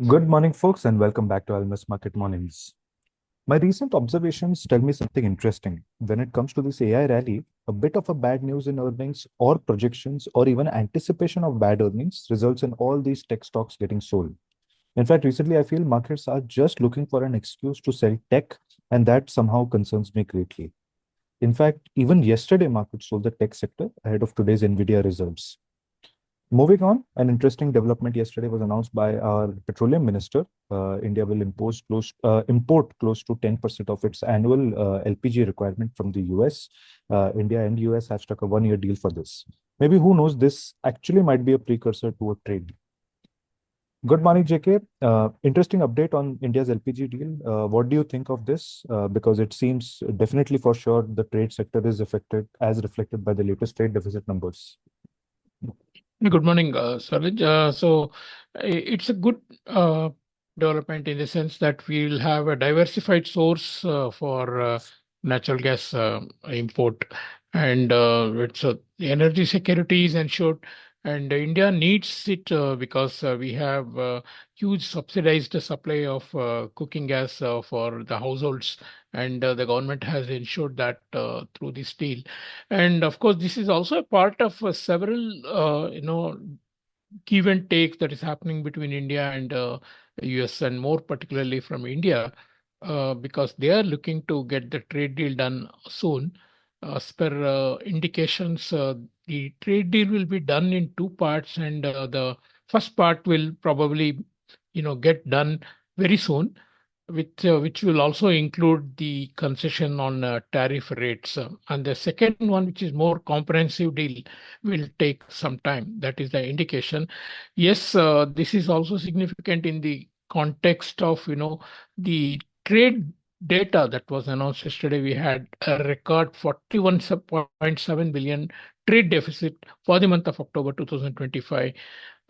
Good morning, folks, and welcome back to Almus Market Mornings. My recent observations tell me something interesting. When it comes to this AI rally, a bit of a bad news in earnings or projections or even anticipation of bad earnings results in all these tech stocks getting sold. In fact, recently I feel markets are just looking for an excuse to sell tech, and that somehow concerns me greatly. In fact, even yesterday, markets sold the tech sector ahead of today's Nvidia results. Moving on, an interesting development yesterday was announced by our petroleum minister. India will import close to 10% of its annual LPG requirement from the US. India and US have struck a one-year deal for this. Maybe who knows, this actually might be a precursor to a trade. Good morning, JK. Interesting update on India's LPG deal. What do you think of this? Because it seems definitely for sure the trade sector is affected as reflected by the latest trade deficit numbers. Good morning, Swaraj. It's a good development in the sense that we'll have a diversified source for natural gas import, and the energy security is ensured. And India needs it because we have huge subsidized supply of cooking gas for the households, and the government has ensured that through this deal. And of course, this is also a part of several, give and take that is happening between India and US, and more particularly from India, because they are looking to get the trade deal done soon. As per indications, the trade deal will be done in two parts, and the first part will probably, get done very soon, which will also include the concession on tariff rates. And the second one, which is more comprehensive deal, will take some time. That is the indication. Yes, this is also significant in the context of, the trade data that was announced yesterday. We had a record 41.7 billion trade deficit for the month of October 2025.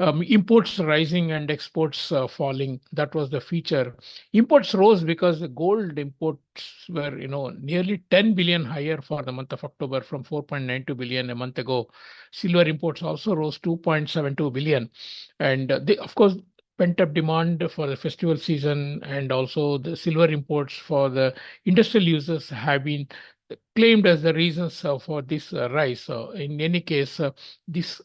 Imports rising and exports falling. That was the feature. Imports rose because the gold imports were, nearly 10 billion higher for the month of October from 4.92 billion a month ago. Silver imports also rose 2.72 billion. And of course, pent-up demand for the festival season and also the silver imports for the industrial users have been claimed as the reasons for this rise. In any case, this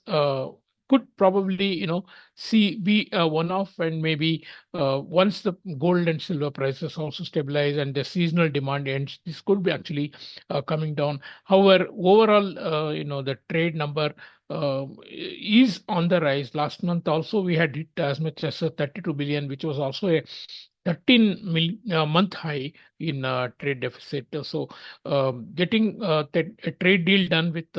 could probably, see be a one-off, and maybe once the gold and silver prices also stabilize and the seasonal demand ends, this could be actually coming down. However, overall, the trade number is on the rise. Last month also we had hit as much as 32 billion, which was also a 13 month high in trade deficit. So getting a trade deal done with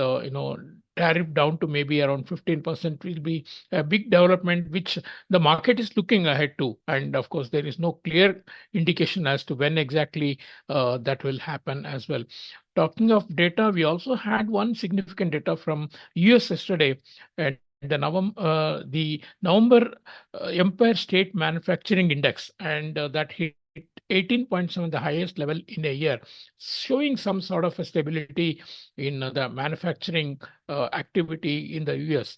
tariff down to maybe around 15% will be a big development, which the market is looking ahead to. And of course, there is no clear indication as to when exactly that will happen as well. Talking of data, we also had one significant data from US yesterday, and the November Empire State Manufacturing Index, and that hit 18.7, the highest level in a year, showing some sort of a stability in the manufacturing activity in the US.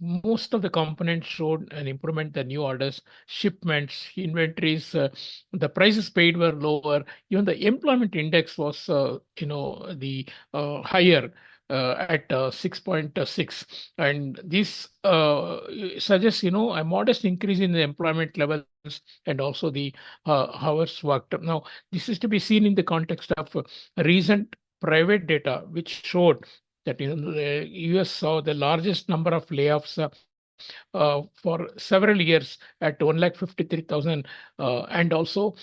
Most of the components showed an improvement. The new orders, shipments, inventories, the prices paid were lower. Even the employment index was, the higher at 6.6, and this suggests, a modest increase in the employment levels and also the hours worked. Now, this is to be seen in the context of recent private data, which showed that, the US saw the largest number of layoffs for several years at 153,000, and also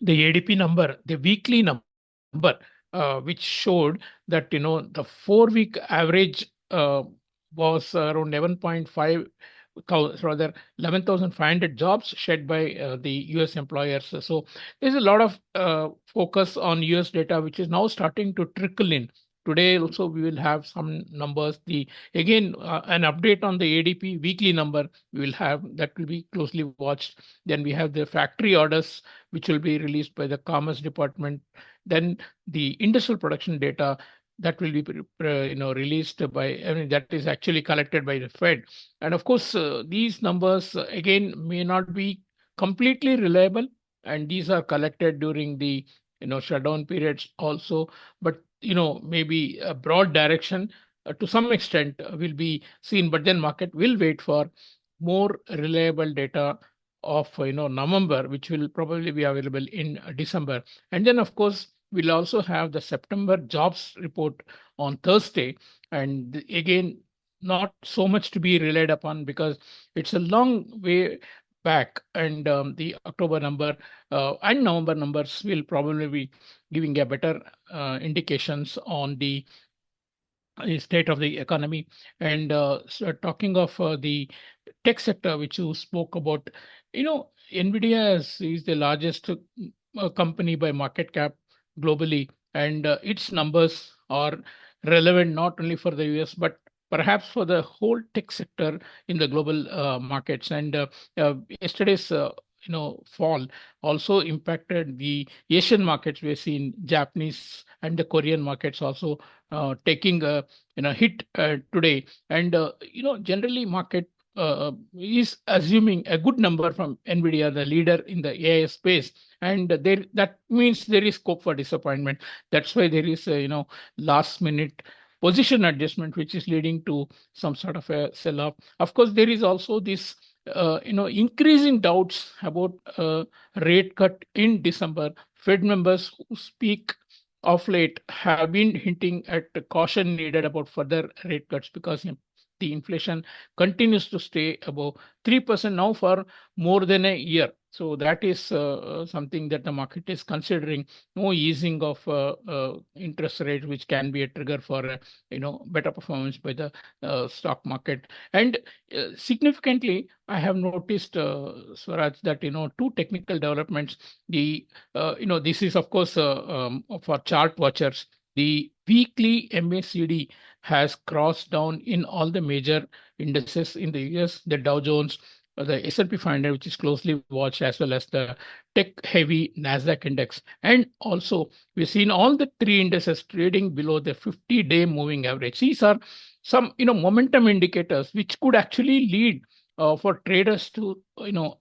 the ADP number, the weekly number, which showed that, the 4 week average was around 11.5 rather 11,500 jobs shed by the US employers. So there's a lot of focus on US data, which is now starting to trickle in. Today also we will have some numbers. The again an update on the ADP weekly number we will have, that will be closely watched. Then we have the factory orders, which will be released by the Commerce Department. Then the industrial production data, that will be released by, I mean, that is actually collected by the Fed. And of course, these numbers again may not be completely reliable, and these are collected during the shutdown periods also. But maybe a broad direction to some extent will be seen, but then market will wait for more reliable data of November, which will probably be available in December. And then of course we'll also have the September jobs report on Thursday. And again, not so much to be relied upon because it's a long way back, and the October number and November numbers will probably be giving a better indications on the state of the economy. And so talking of the tech sector, which you spoke about, Nvidia is the largest company by market cap globally, and its numbers are relevant not only for the US but perhaps for the whole tech sector in the global markets. And yesterday's fall also impacted the Asian markets. We've seen Japanese and the Korean markets also taking a hit today. And generally market is assuming a good number from Nvidia, the leader in the AI space, and there that means there is scope for disappointment. That's why there is a last minute position adjustment, which is leading to some sort of a sell off. Of course, there is also this increasing doubts about rate cut in December. Fed members who speak of late have been hinting at the caution needed about further rate cuts because the inflation continues to stay above 3% now for more than a year. So that is something that the market is considering. No easing of interest rate, which can be a trigger for better performance by the stock market. And significantly, I have noticed, Swaraj, that two technical developments. The this is of course for chart watchers. The weekly MACD has crossed down in all the major indices in the US, the Dow Jones, the S&P 500, which is closely watched, as well as the tech-heavy Nasdaq index. And also, we've seen all the three indices trading below the 50-day moving average. These are some, momentum indicators which could actually lead for traders to,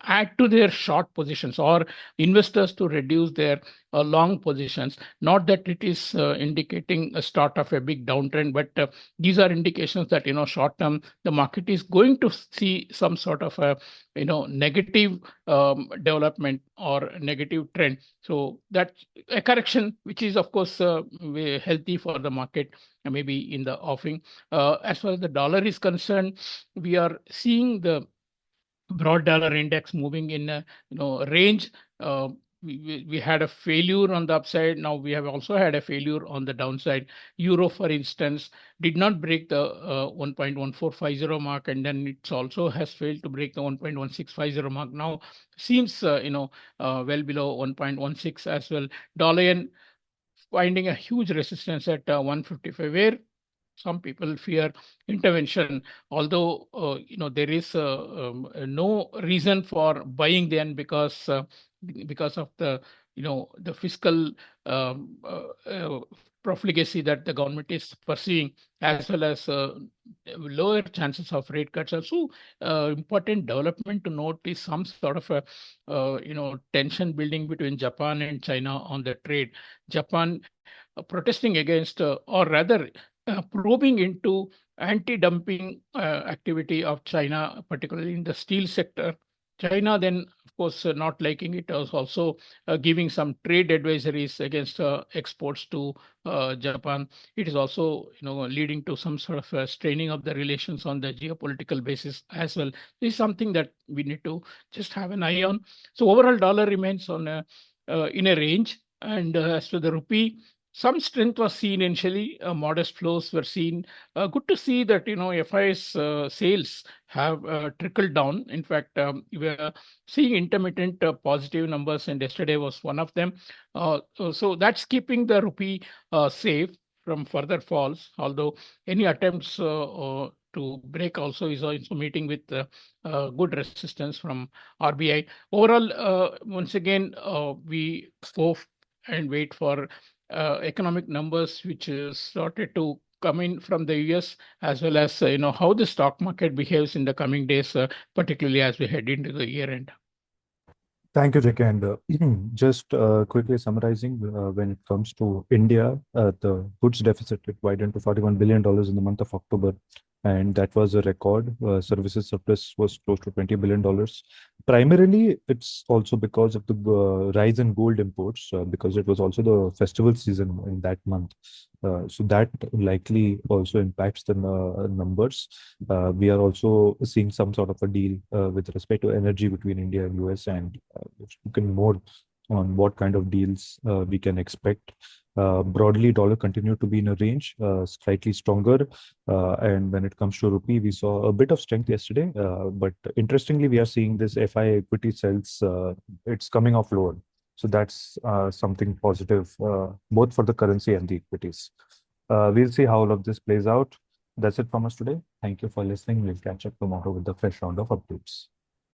add to their short positions, or investors to reduce their long positions. Not that it is indicating a start of a big downtrend, but these are indications that short term the market is going to see some sort of a negative development or negative trend. So that's a correction, which is of course very healthy for the market, maybe in the offing. As far as the dollar is concerned, we are seeing the broad dollar index moving in a range. We had a failure on the upside. Now we have also had a failure on the downside. Euro, for instance, did not break the 1.1450 mark, and then it also has failed to break the 1.1650 mark. Now seems well below 1.16 as well. Dollar yen finding a huge resistance at 155, where some people fear intervention, although there is no reason for buying then, because of the the fiscal profligacy that the government is pursuing, as well as lower chances of rate cuts. Also, important development to note is some sort of a tension building between Japan and China on the trade. Japan protesting against, or rather probing into anti-dumping activity of China, particularly in the steel sector. China then, of course, not liking it, was also giving some trade advisories against exports to Japan. It is also, leading to some sort of straining of the relations on the geopolitical basis as well. This is something that we need to just have an eye on. So overall, dollar remains on in a range. And as to the rupee, some strength was seen initially. Modest flows were seen. Good to see that FI's sales have trickled down. In fact, we are seeing intermittent positive numbers, and yesterday was one of them. So that's keeping the rupee safe from further falls. Although any attempts to break also is also meeting with good resistance from RBI. Overall, once again, we hope and wait for economic numbers which started to come in from the US, as well as how the stock market behaves in the coming days, particularly as we head into the year end. Thank you, JK. And just quickly summarizing, when it comes to India, the goods deficit it widened to $41 billion in the month of October, and that was a record. Services surplus was close to $20 billion. Primarily, it's also because of the rise in gold imports, because it was also the festival season in that month. So that likely also impacts the numbers. We are also seeing some sort of a deal with respect to energy between India and US, and we've spoken more on what kind of deals we can expect. Broadly, dollar continued to be in a range, slightly stronger. And when it comes to rupee, we saw a bit of strength yesterday. But interestingly, we are seeing this FI equity sells, it's coming off lower. So that's something positive, both for the currency and the equities. We'll see how all of this plays out. That's it from us today. Thank you for listening. We'll catch up tomorrow with the fresh round of updates.